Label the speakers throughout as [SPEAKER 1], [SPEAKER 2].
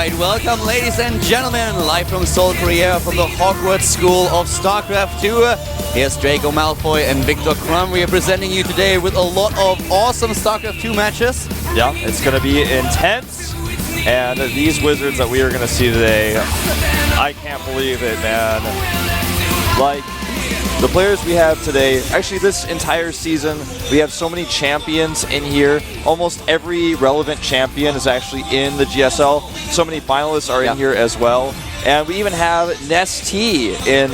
[SPEAKER 1] Alright, welcome ladies and gentlemen, live from Seoul, Korea, from the Hogwarts School of StarCraft 2. Here's Draco Malfoy and Victor Crumb. We are presenting you today with a lot of awesome StarCraft 2 matches.
[SPEAKER 2] Yeah, it's going to be intense. And these wizards that we are going to see today, I can't believe it, man. Like, the players we have today, actually this entire season, we have so many champions in here. Almost every relevant champion is actually in the GSL. So many finalists are in here as well. And we even have Nestea in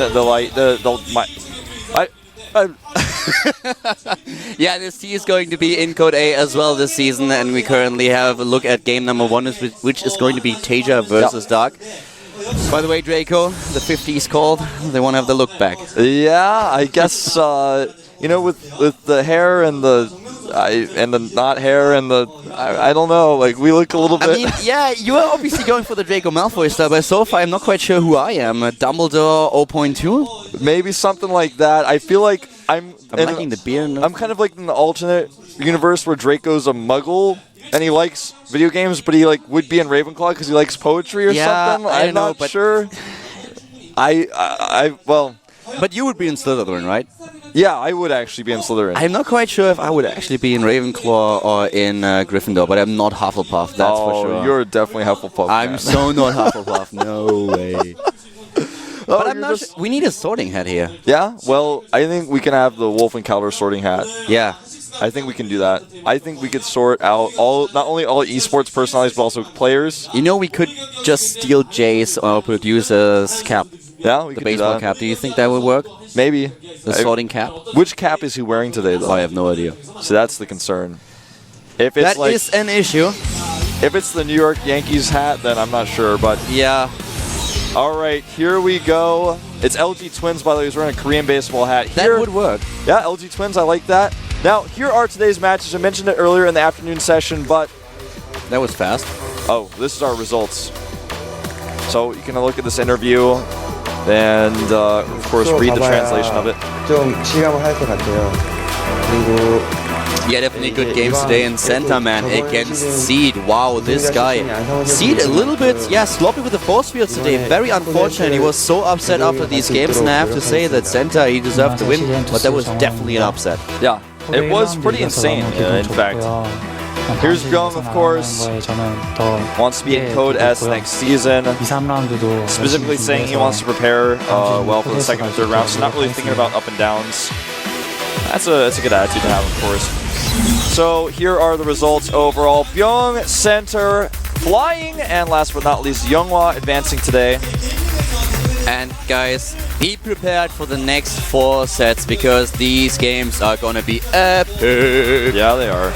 [SPEAKER 1] Yeah, Nestea is going to be in Code A as well this season, and we currently have a look at game number 1, which is going to be TaeJa versus Dark. By the way, Draco, the 50's called. They want to have the look back.
[SPEAKER 2] Yeah, I guess, you know, with the hair and the not hair and the, I don't know, like, we look a little bit...
[SPEAKER 1] I mean, yeah, you are obviously going for the Draco Malfoy style, but so far I'm not quite sure who I am. Dumbledore 0.2?
[SPEAKER 2] Maybe something like that. I feel like I'm
[SPEAKER 1] liking the beard.
[SPEAKER 2] I'm kind of like in the alternate universe where Draco's a muggle and he likes video games, but he like would be in Ravenclaw because he likes poetry or something. I'm not sure. Well,
[SPEAKER 1] but you would be in Slytherin, right?
[SPEAKER 2] Yeah, I would actually be in Slytherin.
[SPEAKER 1] I'm not quite sure if I would actually be in Ravenclaw or in Gryffindor, but I'm not Hufflepuff, that's for sure.
[SPEAKER 2] You're definitely Hufflepuff.
[SPEAKER 1] I'm so not Hufflepuff, no way. But I'm not sure. We need a sorting hat here.
[SPEAKER 2] Yeah? Well, I think we can have the Wolf and Calder sorting hat.
[SPEAKER 1] Yeah.
[SPEAKER 2] I think we can do that. I think we could sort out not only all esports personalities, but also players.
[SPEAKER 1] You know, we could just steal Jay's or producer's cap.
[SPEAKER 2] Yeah, we
[SPEAKER 1] the
[SPEAKER 2] could
[SPEAKER 1] baseball
[SPEAKER 2] do that.
[SPEAKER 1] cap. Do you think that would work?
[SPEAKER 2] Maybe.
[SPEAKER 1] The sorting cap?
[SPEAKER 2] Which cap is he wearing today, though?
[SPEAKER 1] Oh, I have no idea.
[SPEAKER 2] So that's the concern. If it's
[SPEAKER 1] that is an issue.
[SPEAKER 2] If it's the New York Yankees hat, then I'm not sure, but...
[SPEAKER 1] Yeah.
[SPEAKER 2] All right, here we go. It's LG Twins, by the way, who's wearing a Korean baseball hat.
[SPEAKER 1] That would work.
[SPEAKER 2] Yeah, LG Twins, I like that. Now, here are today's matches. I mentioned it earlier in the afternoon session, but...
[SPEAKER 1] That was fast.
[SPEAKER 2] Oh, this is our results. So you can look at this interview and, of course, read the translation of it.
[SPEAKER 3] 좀 실감을 할 것 같아요. 그리고
[SPEAKER 1] yeah, definitely good games today in center, man, against Seed. Wow, this guy. Seed a little bit, sloppy with the force fields today. Very unfortunate. He was so upset after these games, and I have to say that center, he deserved to win, but that was definitely an upset.
[SPEAKER 2] Yeah, it was pretty insane, in fact. Here's Byung, of course, wants to be in Code S next season, specifically saying he wants to prepare well for the second and third round, so not really thinking about up and downs. That's a good attitude to have, of course. So here are the results overall. Byung, center, flying, and last but not least, Younghwa advancing today.
[SPEAKER 1] And guys, be prepared for the next 4 sets because these games are gonna be epic.
[SPEAKER 2] Yeah, they are.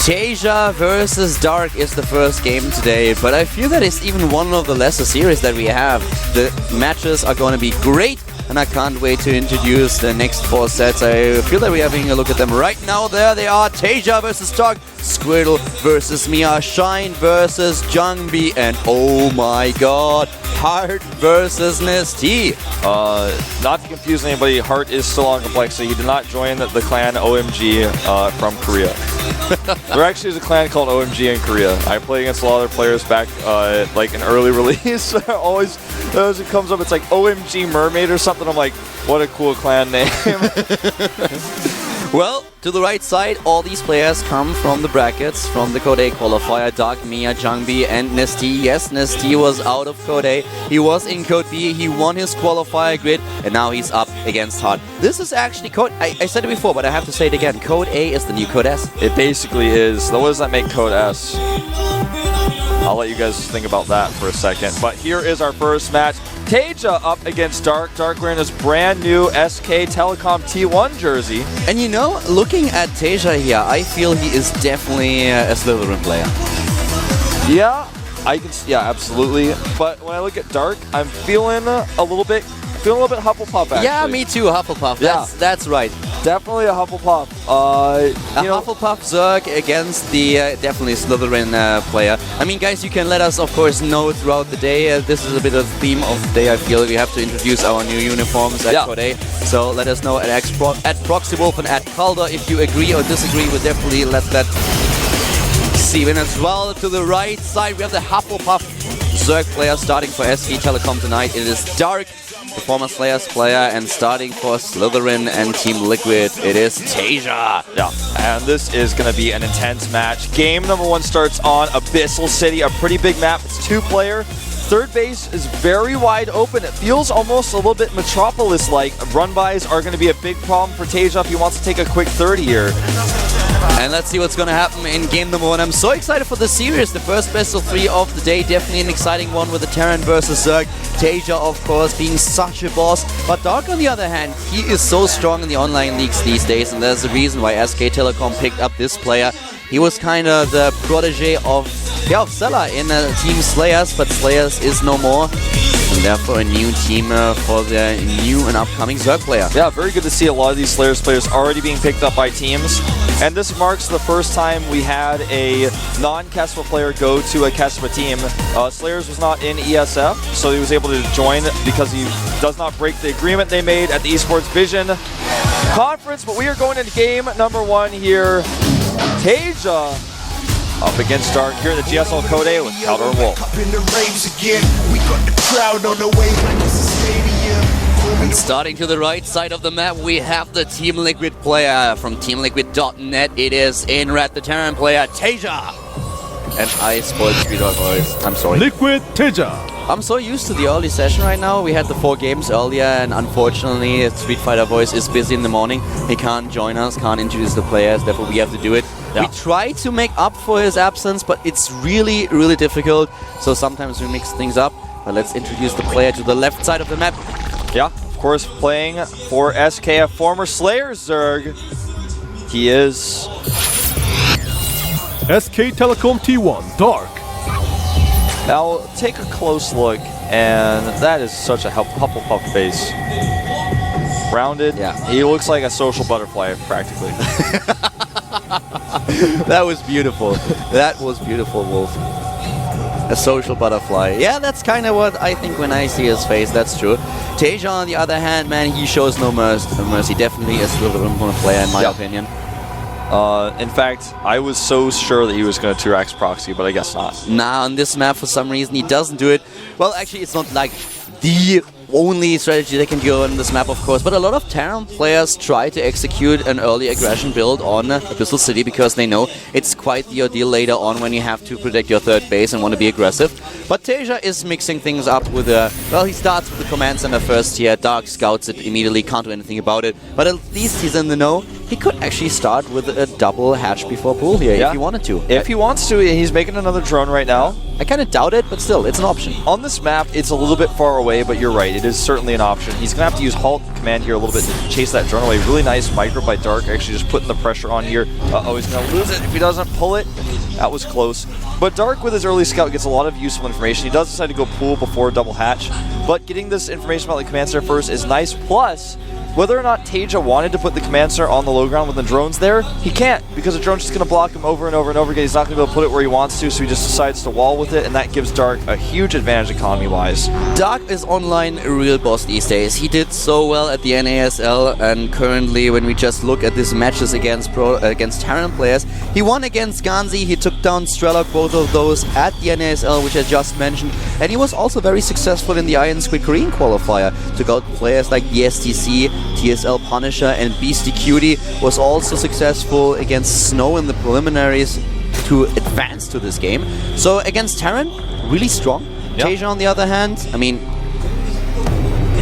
[SPEAKER 1] TaeJa versus Dark is the first game today, but I feel that it's even one of the lesser series that we have. The matches are gonna be great, and I can't wait to introduce the next 4 sets. I feel that we're having a look at them right now. There they are. TaeJa versus Dark, Squirtle versus Mia, Shine versus Jungbi, and oh my god, Heart versus Nestea.
[SPEAKER 2] Not to confuse anybody, Heart is still on Complexity. He did not join the clan OMG from Korea. There actually is a clan called OMG in Korea. I play against a lot of other players back like an early release. Always, as it comes up, it's like OMG Mermaid or something. I'm like, what a cool clan name.
[SPEAKER 1] Well, to the right side, all these players come from the brackets, from the Code A qualifier. Dark, Mia, Jungbi, and Nestea. Yes, Nestea was out of Code A. He was in Code B. He won his qualifier grid, and now he's up against Heart. This is actually Code... I said it before, but I have to say it again. Code A is the new Code S.
[SPEAKER 2] It basically is. What does that make Code S? I'll let you guys think about that for a second. But here is our first match. TaeJa up against Dark. Dark wearing his brand new SK Telecom T1 jersey.
[SPEAKER 1] And you know, looking at TaeJa here, I feel he is definitely a Slytherin player.
[SPEAKER 2] Yeah, absolutely. But when I look at Dark, I'm feeling a little bit Hufflepuff, actually.
[SPEAKER 1] Yeah, me too, Hufflepuff. That's right.
[SPEAKER 2] Definitely a Hufflepuff.
[SPEAKER 1] Hufflepuff Zerg against the definitely Slytherin player. I mean, guys, you can let us, of course, know throughout the day. This is a bit of the theme of the day. I feel we have to introduce our new uniforms at Code A. So let us know at ProxyWolf and at Calder if you agree or disagree. We'll definitely let that see. And as well to the right side, we have the Hufflepuff Zerg player starting for SK Telecom tonight. It is Dark, the former Slayers player, and starting for Slytherin and Team Liquid, it is TaeJa.
[SPEAKER 2] Yeah, and this is going to be an intense match. Game number 1 starts on Abyssal City, a pretty big map. It's 2-player. Third base is very wide open. It feels almost a little bit Metropolis-like. Run-bys are going to be a big problem for TaeJa if he wants to take a quick third here.
[SPEAKER 1] And let's see what's going to happen in game number 1. I'm so excited for the series. The first best of 3 of the day. Definitely an exciting one with the Terran versus Zerg. TaeJa, of course, being such a boss. But Dark, on the other hand, he is so strong in the online leagues these days. And there's a reason why SK Telecom picked up this player. He was kind of the protege of Sela in Team Slayers, but Slayers is no more. And therefore a new team for the new and upcoming Zerg player.
[SPEAKER 2] Yeah, very good to see a lot of these Slayers players already being picked up by teams. And this marks the first time we had a non-Kespa player go to a Kespa team. Slayers was not in ESF, so he was able to join because he does not break the agreement they made at the Esports Vision Conference. But we are going into game number 1 here. TaeJa up against Dark here at the GSL Code with Calder and Wolf.
[SPEAKER 1] And starting to the right side of the map, we have the Team Liquid player from TeamLiquid.net. It is in red, the Terran player, TaeJa. And I spoiled Streeter voice. I'm sorry.
[SPEAKER 4] Liquid TaeJa.
[SPEAKER 1] I'm so used to the early session right now. We had the 4 games earlier, and unfortunately, Street Fighter Voice is busy in the morning. He can't join us, can't introduce the players, therefore we have to do it. Yeah. We try to make up for his absence, but it's really, really difficult. So sometimes we mix things up. But let's introduce the player to the left side of the map.
[SPEAKER 2] Yeah, of course, playing for SK, a former Slayer Zerg. He is
[SPEAKER 4] SK Telecom T1, Dark.
[SPEAKER 2] Now, take a close look, and that is such a Hufflepuff face. Rounded.
[SPEAKER 1] Yeah.
[SPEAKER 2] He looks like a social butterfly, practically.
[SPEAKER 1] That was beautiful. That was beautiful, Wolf. A social butterfly. Yeah, that's kind of what I think when I see his face. That's true. TaeJa, on the other hand, man, he shows no mercy. Definitely a Slytherin player, in my opinion.
[SPEAKER 2] In fact, I was so sure that he was going to 2x proxy, but I guess not.
[SPEAKER 1] Nah, on this map, for some reason, he doesn't do it. Well, actually, it's not like the only strategy they can go on this map, of course, but a lot of Terran players try to execute an early aggression build on Abyssal City because they know it's quite the ordeal later on when you have to protect your third base and want to be aggressive. But TaeJa is mixing things up with well, he starts with the command center first here. Dark scouts it immediately, can't do anything about it, but at least he's in the know. He could actually start with a double hatch before pool here if he wanted to.
[SPEAKER 2] If he wants to, he's making another drone right now.
[SPEAKER 1] I kind of doubt it, but still, it's an option.
[SPEAKER 2] On this map, it's a little bit far away, but you're right, it is certainly an option. He's going to have to use Halt command here a little bit to chase that drone away. Really nice micro by Dark, actually just putting the pressure on here. Uh-oh, he's going to lose it if he doesn't pull it. That was close. But Dark, with his early scout, gets a lot of useful information. He does decide to go pool before double hatch, but getting this information about the command center first is nice. Plus, whether or not TaeJa wanted to put the command center on the low ground with the drones there, he can't, because the drone's just going to block him over and over and over again. He's not going to be able to put it where he wants to, so he just decides to wall with it, and that gives Dark a huge advantage economy-wise.
[SPEAKER 1] Dark is online a real boss these days. He did so well at the NASL, and currently, when we just look at these matches against Terran players, he won against Ganzi, he took down Strelok, both of those at the NASL, which I just mentioned, and he was also very successful in the Iron Squid Korean qualifier. Took out players like the STC, TSL Punisher, and Beastie Cutie. Was also successful against Snow in the preliminaries to advance to this game. So against Terran, really strong. Yep. TaeJa, on the other hand, I mean,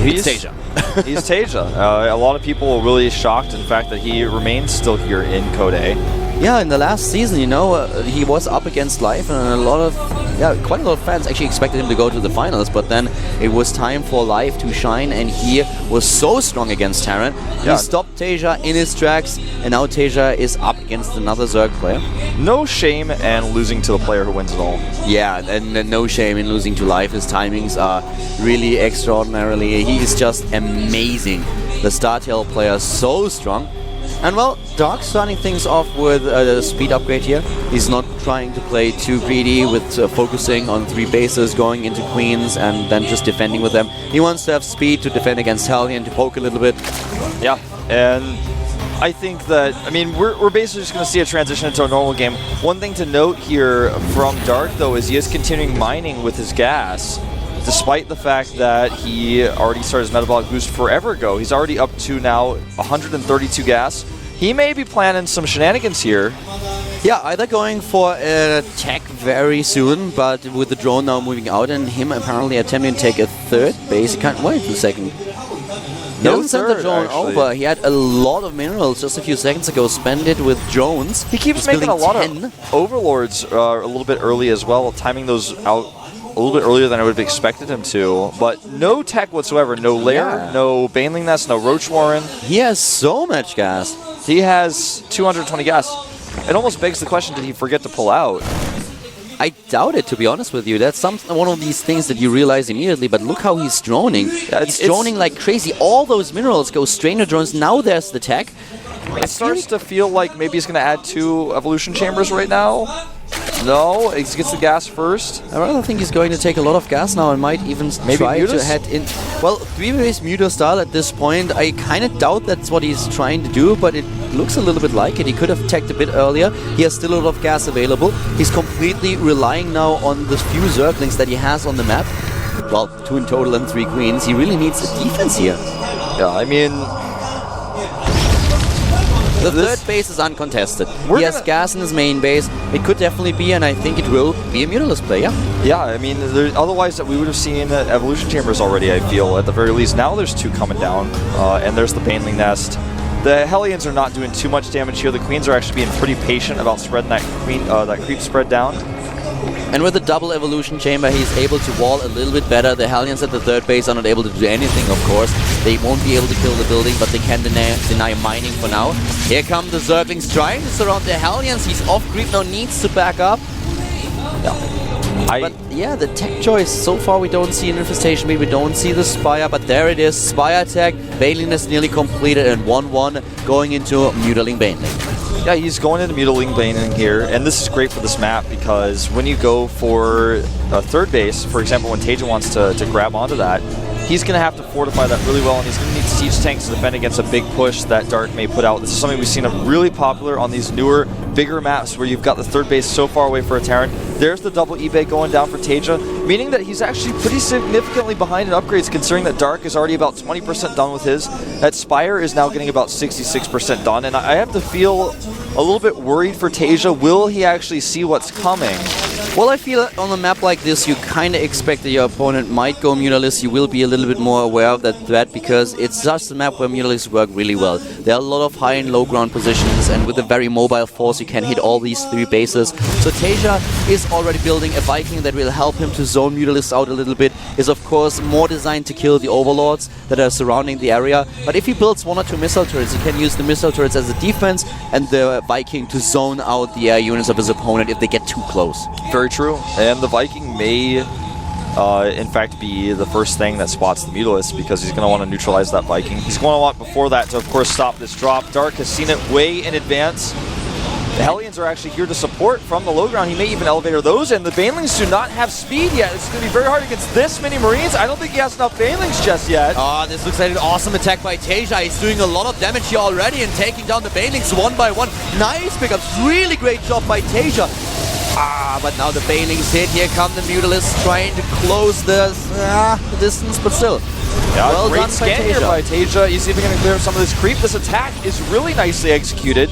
[SPEAKER 1] he's TaeJa.
[SPEAKER 2] He's TaeJa. A lot of people were really shocked in fact that he remains still here in Code A.
[SPEAKER 1] Yeah, in the last season, you know, he was up against Life, and quite a lot of fans actually expected him to go to the finals, but then it was time for Life to shine, and he was so strong against Terran. He stopped TaeJa in his tracks, and now TaeJa is up against another Zerg player.
[SPEAKER 2] No shame in losing to the player who wins it all.
[SPEAKER 1] Yeah, and no shame in losing to Life. His timings are really extraordinarily. He is just amazing. The StarTale player, so strong. And well, Dark starting things off with a speed upgrade here. He's not trying to play too greedy with focusing on 3 bases, going into queens, and then just defending with them. He wants to have speed to defend against Hellion, to poke a little bit.
[SPEAKER 2] Yeah, and I think that, I mean, we're basically just going to see a transition into a normal game. One thing to note here from Dark, though, is he is continuing mining with his gas, despite the fact that he already started his metabolic boost forever ago. He's already up to now 132 gas. He may be planning some shenanigans here.
[SPEAKER 1] Yeah, either going for a tech very soon, but with the drone now moving out and him apparently attempting to take a third base. He can't wait a second. He doesn't send the drone over. He had a lot of minerals just a few seconds ago. Spend it with drones.
[SPEAKER 2] He keeps making a lot of overlords a little bit early as well, timing those out a little bit earlier than I would have expected him to. But no tech whatsoever. No lair, no Baneling Nest, no Roach Warren.
[SPEAKER 1] He has so much gas.
[SPEAKER 2] He has 220 gas. It almost begs the question, did he forget to pull out?
[SPEAKER 1] I doubt it, to be honest with you. That's one of these things that you realize immediately, but look how he's droning. Yeah, he's droning like crazy. All those minerals go straight into drones. Now there's the tech.
[SPEAKER 2] It starts to feel like maybe he's going to add 2 evolution chambers right now. No, he gets the gas first.
[SPEAKER 1] I rather think he's going to take a lot of gas now and might even try to head in. Well, 3-base Muto style at this point, I kind of doubt that's what he's trying to do, but it looks a little bit like it. He could have teched a bit earlier. He has still a lot of gas available. He's completely relying now on the few Zerglings that he has on the map. Well, 2 in total and 3 queens. He really needs a defense here.
[SPEAKER 2] Yeah, I mean,
[SPEAKER 1] the third base is uncontested. He has gas in his main base. It could definitely be, and I think it will be a Mutalisk play,
[SPEAKER 2] Yeah, I mean, otherwise we would have seen evolution chambers already, I feel, at the very least. Now there's 2 coming down, and there's the Baneling Nest. The Hellions are not doing too much damage here. The Queens are actually being pretty patient about spreading that creep spread down.
[SPEAKER 1] And with the double evolution chamber, he's able to wall a little bit better. The Hellions at the third base are not able to do anything, of course. They won't be able to kill the building, but they can deny mining for now. Here come the Zerglings trying to surround the Hellions. He's off creep now, needs to back up. But yeah, the tech choice, so far we don't see an Infestation Beam, we don't see the Spire, but there it is, Spire tech, Baneling is nearly completed, and 1-1 going into Mutaling Baneling.
[SPEAKER 2] Yeah, he's going into Mutaling Baneling here, and this is great for this map because when you go for a third base, for example, when TaeJa wants to grab onto that, he's going to have to fortify that really well, and he's going to need siege tanks to defend against a big push that Dark may put out. This is something we've seen really popular on these newer, bigger maps where you've got the third base so far away for a Terran. There's the double eBay going down for TaeJa, meaning that he's actually pretty significantly behind in upgrades, considering that Dark is already about 20% done with his. That Spire is now getting about 66% done, and I have to feel a little bit worried for TaeJa. Will he actually see what's coming?
[SPEAKER 1] Well, I feel on a map like this, you kind of expect that your opponent might go Mutalisk. You will be a little bit more aware of that threat because it's just a map where Mutalisks work really well. There are a lot of high and low ground positions, and with a very mobile force, you can hit all these 3 bases. So TaeJa is already building a Viking that will help him to zone Mutalisks out a little bit. Is of course more designed to kill the Overlords that are surrounding the area. But if he builds 1 or 2 missile turrets, he can use the missile turrets as a defense and the Viking to zone out the air units of his opponent if they get too close.
[SPEAKER 2] Very true. And the Viking may, in fact, be the first thing that spots the Mutalisk because he's going to want to neutralize that Viking. He's going to want before that to, of course, stop this drop. Dark has seen it way in advance. The Hellions are actually here to support from the low ground. He may even elevate those, and the Banelings do not have speed yet. It's going to be very hard against this many Marines. I don't think he has enough Banelings just yet.
[SPEAKER 1] This looks like an awesome attack by TaeJa. He's doing a lot of damage here already and taking down the Banelings 1 by 1. Nice pickups. Really great job by TaeJa. But now the Banelings hit. Here come the Mutalisks trying to close the distance, but still.
[SPEAKER 2] Yeah,
[SPEAKER 1] well
[SPEAKER 2] great
[SPEAKER 1] done
[SPEAKER 2] scan here by TaeJa. He's even going to clear some of this creep. This attack is really nicely executed.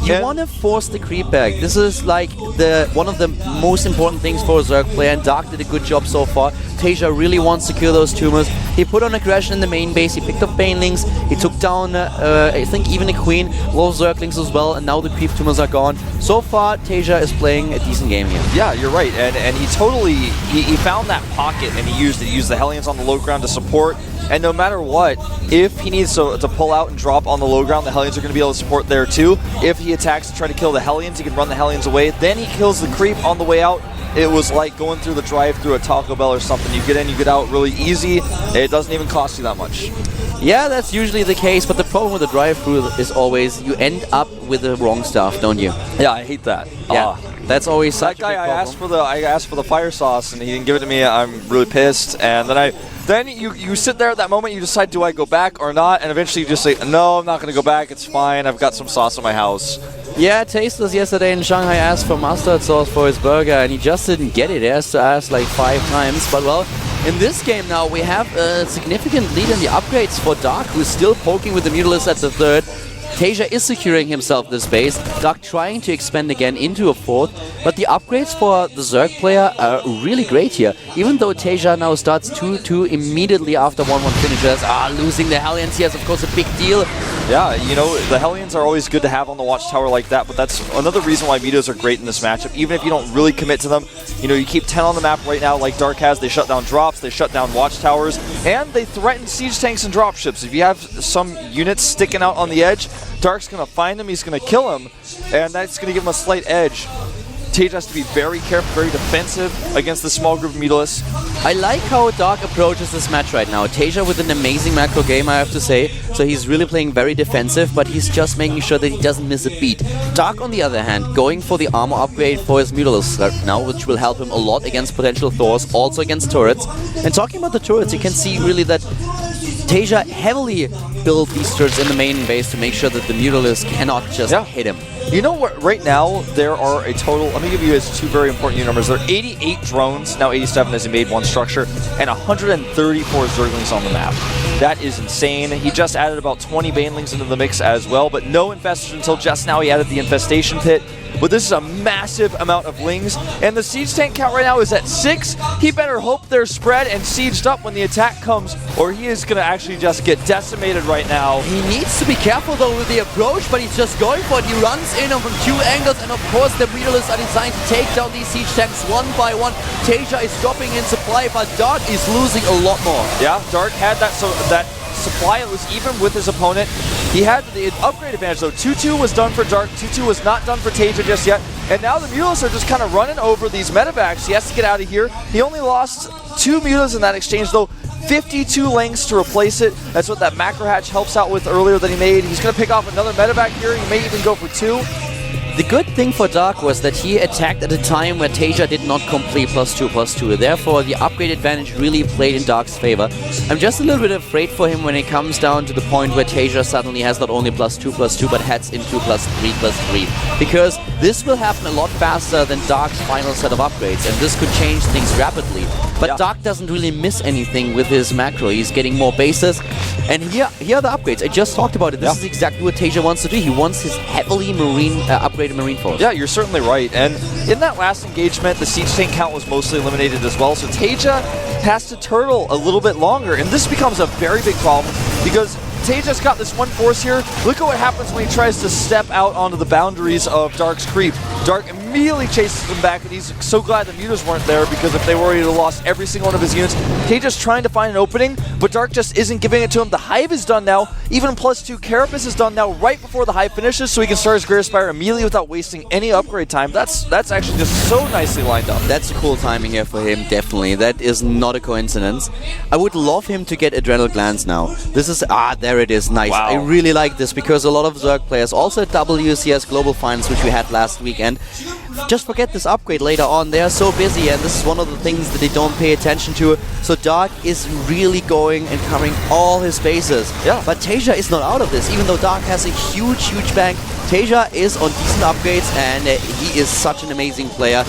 [SPEAKER 1] You want to force the creep back. This is like one of the most important things for a Zerg player, and Dark did a good job so far. TaeJa really wants to kill those tumors. He put on aggression in the main base, he picked up Banelings, he took down, I think, even a Queen, low Zerglings as well, and now the creep tumors are gone. So far, TaeJa is playing a decent game here.
[SPEAKER 2] Yeah, you're right, and he totally, he found that pocket, and he used it. He used the Hellions on the low ground to support. And no matter what, if he needs to pull out and drop on the low ground, the Hellions are going to be able to support there too. If he attacks to try to kill the Hellions, he can run the Hellions away. Then he kills the creep on the way out. it was like going through the drive-through at Taco Bell or something. You get in, you get out really easy. It doesn't even cost you that much.
[SPEAKER 1] Yeah, that's usually the case, but the problem with the drive-thru is always you end up with the wrong stuff, don't you?
[SPEAKER 2] Yeah, I hate that.
[SPEAKER 1] Yeah, that's always such
[SPEAKER 2] that guy.
[SPEAKER 1] a big problem.
[SPEAKER 2] I asked for the fire sauce, and he didn't give it to me. I'm really pissed. And then you sit there at that moment. You decide, do I go back or not? And eventually you just say, no, I'm not going to go back. It's fine. I've got some sauce in my house.
[SPEAKER 1] Yeah, Tasteless yesterday in Shanghai asked for mustard sauce for his burger, and he just didn't get it. He has to ask like 5 times. But well, in this game now, we have a significant lead in the upgrades for Dark, who's still poking with the Mutalisk at the 3rd. TaeJa is securing himself this base. Dark trying to expand again into a 4th, but the upgrades for the Zerg player are really great here. Even though TaeJa now starts 2-2 immediately after 1-1 finishes, losing the Hellions here is of course a big deal.
[SPEAKER 2] Yeah, you know, the Hellions are always good to have on the Watchtower like that, but that's another reason why Meteos are great in this matchup. Even if you don't really commit to them, you know, you keep 10 on the map right now like Dark has. They shut down drops, they shut down Watchtowers, and they threaten siege tanks and dropships. If you have some units sticking out on the edge, Dark's going to find him, he's going to kill him, and that's going to give him a slight edge. TaeJa has to be very careful, very defensive against the small group of Mutalisks.
[SPEAKER 1] I like how Dark approaches this match right now. TaeJa with an amazing macro game, I have to say. So he's really playing very defensive, but he's just making sure that he doesn't miss a beat. Dark, on the other hand, going for the armor upgrade for his Mutalisks right now, which will help him a lot against potential Thors, also against turrets. And talking about the turrets, you can see really that TaeJa heavily built these turrets in the main base to make sure that the Mutalisk cannot just hit him.
[SPEAKER 2] You know what? Right now, there are a total, let me give you guys 2 very important numbers. There are 88 drones, now 87 as he made 1 structure, and 134 Zerglings on the map. That is insane. He just added about 20 Banelings into the mix as well, but no Infestors until just now. He added the Infestation Pit. But this is a massive amount of Lings, and the Siege Tank count right now is at 6. He better hope they're spread and sieged up when the attack comes, or he is going to actually just get decimated right now.
[SPEAKER 1] He needs to be careful though with the approach, but he's just going for it. He runs in from 2 angles, and of course the Mutalisks are designed to take down these Siege Tanks one by one. TaeJa is dropping in supply, but Dark is losing a lot more.
[SPEAKER 2] Yeah, Dark had that supply. It was even with his opponent. He had the upgrade advantage though. 2-2 was done for Dark, 2-2 was not done for TaeJa just yet. And now the Mutalisks are just kind of running over these medevacs. He has to get out of here. He only lost 2 Mutalisks in that exchange though. 52 lengths to replace it. That's what that macro hatch helps out with earlier that he made. He's going to pick off another medevac here. He may even go for 2.
[SPEAKER 1] The good thing for Dark was that he attacked at a time where TaeJa did not complete +2/+2. Therefore, the upgrade advantage really played in Dark's favor. I'm just a little bit afraid for him when it comes down to the point where TaeJa suddenly has not only +2/+2, but heads into +3/3. Because this will happen a lot faster than Dark's final set of upgrades, and this could change things rapidly. But Dark doesn't really miss anything with his macro. He's getting more bases. And here are the upgrades. I just talked about it. This is exactly what TaeJa wants to do. He wants his heavily upgraded Marine Force.
[SPEAKER 2] Yeah, you're certainly right. And in that last engagement, the Siege Tank count was mostly eliminated as well. So TaeJa has to turtle a little bit longer. And this becomes a very big problem because TaeJa's got this 1 force here. Look at what happens when he tries to step out onto the boundaries of Dark's creep. Dark immediately chases him back, and he's so glad the Mutas weren't there because if they were, he'd have lost every single one of his units. TaeJa's trying to find an opening, but Dark just isn't giving it to him. The Hive is done now. Even +2 Carapace is done now right before the Hive finishes, so he can start his Greater Spire immediately without wasting any upgrade time. That's actually just so nicely lined up.
[SPEAKER 1] That's cool timing here for him, definitely. That is not a coincidence. I would love him to get Adrenal Glands now. This is, there it is, nice.
[SPEAKER 2] Wow.
[SPEAKER 1] I really like this because a lot of Zerg players, also at WCS Global Finals, which we had last weekend, just forget this upgrade later on. They are so busy, and this is one of the things that they don't pay attention to. So Dark is really going and covering all his bases.
[SPEAKER 2] Yeah.
[SPEAKER 1] But TaeJa is not out of this, even though Dark has a huge bank. TaeJa is on decent upgrades, and he is such an amazing player.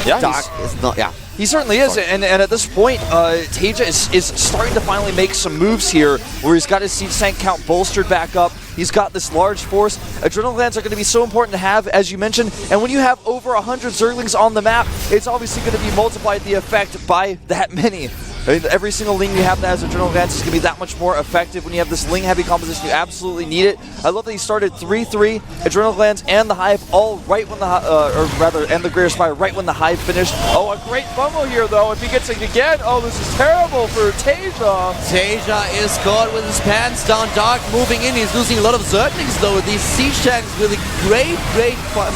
[SPEAKER 2] Yeah,
[SPEAKER 1] Dark is not,
[SPEAKER 2] He certainly is, and at this point, TaeJa is starting to finally make some moves here, where he's got his Siege Tank count bolstered back up. He's got this large force. Adrenal Glands are going to be so important to have, as you mentioned, and when you have over 100 Zerglings on the map, it's obviously going to be multiplied the effect by that many. I mean, every single Ling you have that has Adrenal Glands is going to be that much more effective. When you have this Ling-heavy composition, you absolutely need it. I love that he started 3-3, Adrenal Glands and the Hive all right when the, and the Greater Spire right when the Hive finished. Oh, a great fumble here, though. If he gets it again, oh, this is terrible for TaeJa.
[SPEAKER 1] TaeJa is caught with his pants down. Dark moving in. He's losing a lot of Zerglings, though. These siege tanks with a great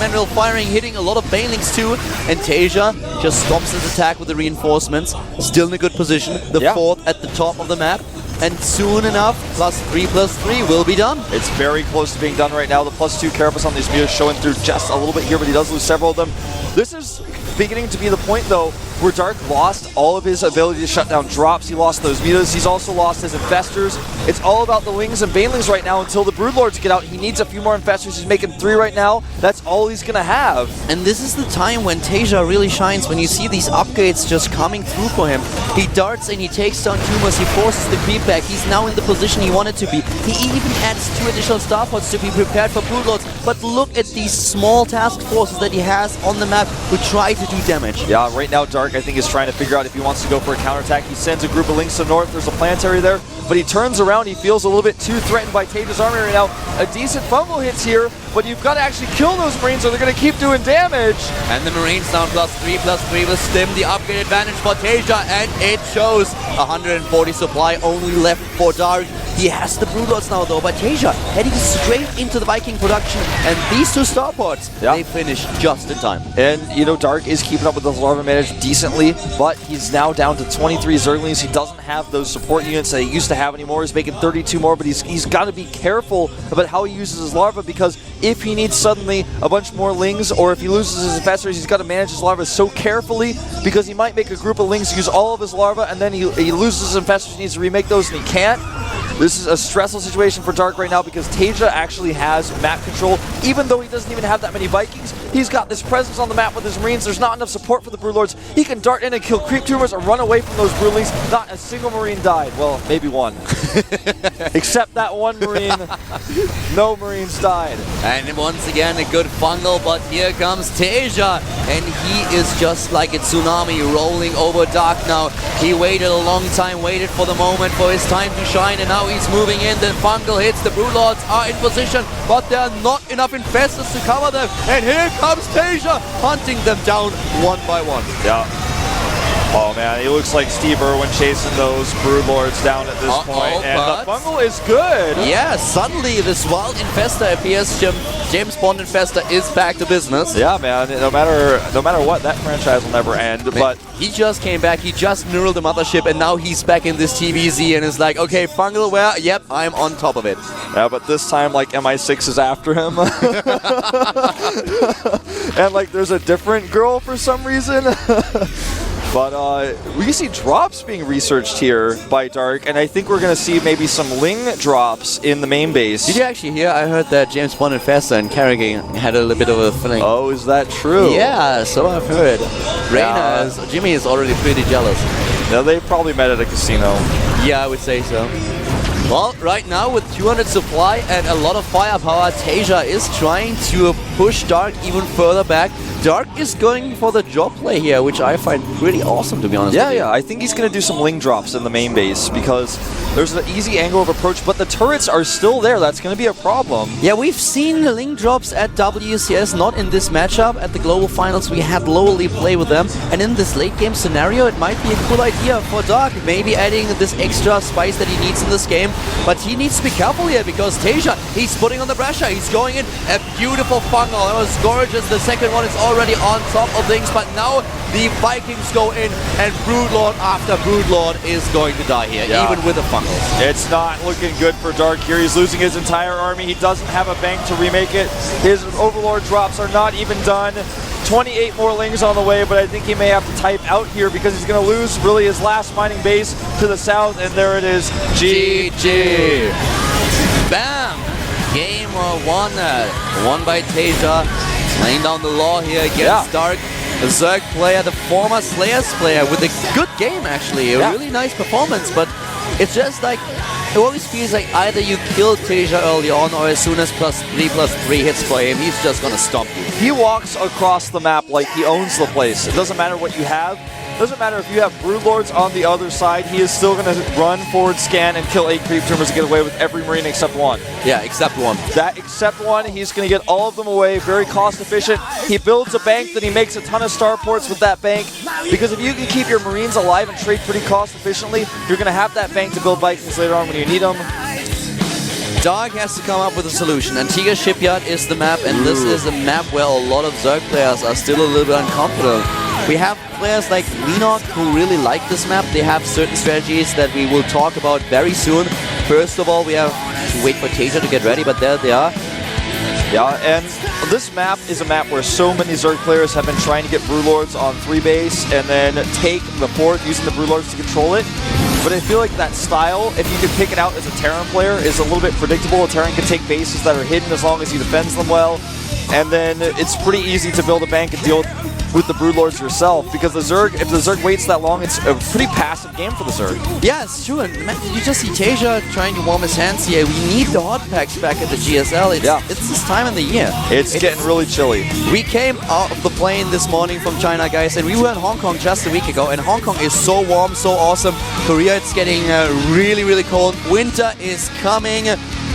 [SPEAKER 1] manual firing, hitting a lot of Banelings, too. And TaeJa just stops his attack with the reinforcements. Still in a good position. The fourth at the top of the map. And soon enough, +3/+3 will be done.
[SPEAKER 2] It's very close to being done right now. The +2 Carapace on these Mutas showing through just a little bit here, but he does lose several of them. This is beginning to be the point, though, where Dark lost all of his ability to shut down drops. He lost those Mutas. He's also lost his Infestors. It's all about the Lings and Banelings right now until the Broodlords get out. He needs a few more Infestors. He's making 3 right now. That's all he's going to have.
[SPEAKER 1] And this is the time when TaeJa really shines, when you see these upgrades just coming through for him. He darts and he takes down tumors. He forces the creep back. He's now in the position he wanted to be. He even adds 2 additional starpods to be prepared for Broodlords. But look at these small task forces that he has on the map who try to do damage.
[SPEAKER 2] Yeah, right now Dark, I think, is trying to figure out if he wants to go for a counterattack. He sends a group of Lings to the north. There's a planetary there, but he turns around. He feels a little bit too threatened by TaeJa's army right now. A decent fumble hits here, but you've got to actually kill those Marines or they're going to keep doing damage.
[SPEAKER 1] And the Marines down +3/+3 with Stim, the upgrade advantage for TaeJa, and it shows. 140 supply only left for Dark. He has the Broodlords now, though, but TaeJa heading straight into the Viking production, and these 2 starports, they finish just in time.
[SPEAKER 2] And, you know, Dark is keeping up with the larva manage decently, but he's now down to 23 Zerglings. He doesn't have those support units that he used to have anymore. He's making 32 more, but he's got to be careful about how he uses his larva, because if he needs suddenly a bunch more Lings, or if he loses his Infestors, he's got to manage his larva so carefully, because he might make a group of Lings use all of his larva, and then he loses his Infestors, he needs to remake those, and he can't. This is a stressful situation for Dark right now because TaeJa actually has map control. Even though he doesn't even have that many Vikings, he's got this presence on the map with his Marines. There's not enough support for the Broodlords. He can dart in and kill creep tumors or run away from those Broodlings. Not a single Marine died. Well, maybe one. Except that one Marine. No Marines died.
[SPEAKER 1] And once again, a good fungal, but here comes TaeJa. And he is just like a tsunami rolling over Dark now. He waited a long time, waited for the moment for his time to shine, and now he's moving in. The fungal hits, the Broodlords are in position, but there are not enough Infestors to cover them. And here comes TaeJa, hunting them down one by one.
[SPEAKER 2] Yeah. Oh man, he looks like Steve Irwin chasing those Broodlords down at this point. And the fungal is good.
[SPEAKER 1] Yeah, suddenly this wild Infestor appears. James Bond Infestor is back to business.
[SPEAKER 2] Yeah, man. No matter what, that franchise will never end. But
[SPEAKER 1] he just came back. He just neural the mothership, and now he's back in this TVZ and is like, okay, fungal, where? Yep, I'm on top of it.
[SPEAKER 2] Yeah, but this time, like, MI6 is after him. And, like, there's a different girl for some reason. But we see drops being researched here by Dark, and I think we're going to see maybe some Ling drops in the main base.
[SPEAKER 1] Did you actually hear? I heard that James Bond and Fester and Carrigan had a little bit of a fling.
[SPEAKER 2] Oh, is that true?
[SPEAKER 1] Yeah, so I've heard. Jimmy is already pretty jealous.
[SPEAKER 2] No, they probably met at a casino.
[SPEAKER 1] Yeah, I would say so. Well, right now with 200 supply and a lot of firepower, TaeJa is trying to push Dark even further back. Dark is going for the drop play here, which I find pretty awesome, to be honest with you.
[SPEAKER 2] Yeah, I think he's going to do some Ling drops in the main base because there's an easy angle of approach, but the turrets are still there. That's going to be a problem.
[SPEAKER 1] Yeah, we've seen Ling drops at WCS, not in this matchup. At the Global Finals, we had Lowly play with them, and in this late game scenario, it might be a cool idea for Dark, maybe adding this extra spice that he needs in this game. But he needs to be careful here because TaeJa, he's putting on the pressure. He's going in. A beautiful fungal. That was gorgeous. The second one is already on top of things, but now the Vikings go in, and Broodlord after Broodlord is going to die here, even with the fungals.
[SPEAKER 2] It's not looking good for Dark here. He's losing his entire army. He doesn't have a bank to remake it. His Overlord drops are not even done. 28 more Lings on the way, but I think he may have to type out here because he's going to lose really his last mining base to the south, and there it is. GG.
[SPEAKER 1] Bam! Game won by TaeJa. Laying down the law here against Dark. The Zerg player, the former Slayers player, with a good game actually. A really nice performance, but it's just like, it always feels like either you kill TaeJa early on, or as soon as +3/+3 hits for him, he's just gonna stomp you.
[SPEAKER 2] He walks across the map like he owns the place. It doesn't matter what you have. doesn't matter if you have Broodlords on the other side, he is still going to run, forward, scan, and kill 8 creep tumors to get away with every Marine except 1.
[SPEAKER 1] Yeah, except 1.
[SPEAKER 2] That except 1, he's going to get all of them away, very cost efficient. He builds a bank, then he makes a ton of starports with that bank, because if you can keep your Marines alive and trade pretty cost efficiently, you're going to have that bank to build Vikings later on when you need them.
[SPEAKER 1] Dark has to come up with a solution. Antigua Shipyard is the map, and this is a map where a lot of Zerg players are still a little bit uncomfortable. We have players like Lenok who really like this map. They have certain strategies that we will talk about very soon. First of all, we have to wait for TaeJa to get ready, but there they are.
[SPEAKER 2] Yeah, and this map is a map where so many Zerg players have been trying to get Broodlords on 3 base and then take the 4th using the Broodlords to control it. But I feel like that style, if you can pick it out as a Terran player, is a little bit predictable. A Terran can take bases that are hidden as long as he defends them well. And then it's pretty easy to build a bank and deal with the Broodlords yourself, because the Zerg, if the Zerg waits that long, it's a pretty passive game for the Zerg.
[SPEAKER 1] Yeah, it's true. And man, you just see TaeJa trying to warm his hands here. We need the hot packs back at the GSL. It's this time of the year.
[SPEAKER 2] It's getting really chilly.
[SPEAKER 1] We came out of the plane this morning from China, guys, and we were in Hong Kong just a week ago. And Hong Kong is so warm, so awesome. Korea, it's getting really, really cold. Winter is coming.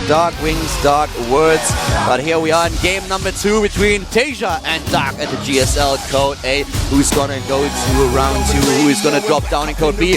[SPEAKER 1] Dark wings, dark words. But here we are in game number 2 between TaeJa and Dark at the GSL Code A. Who's gonna go to round 2? Who is gonna drop down in Code B?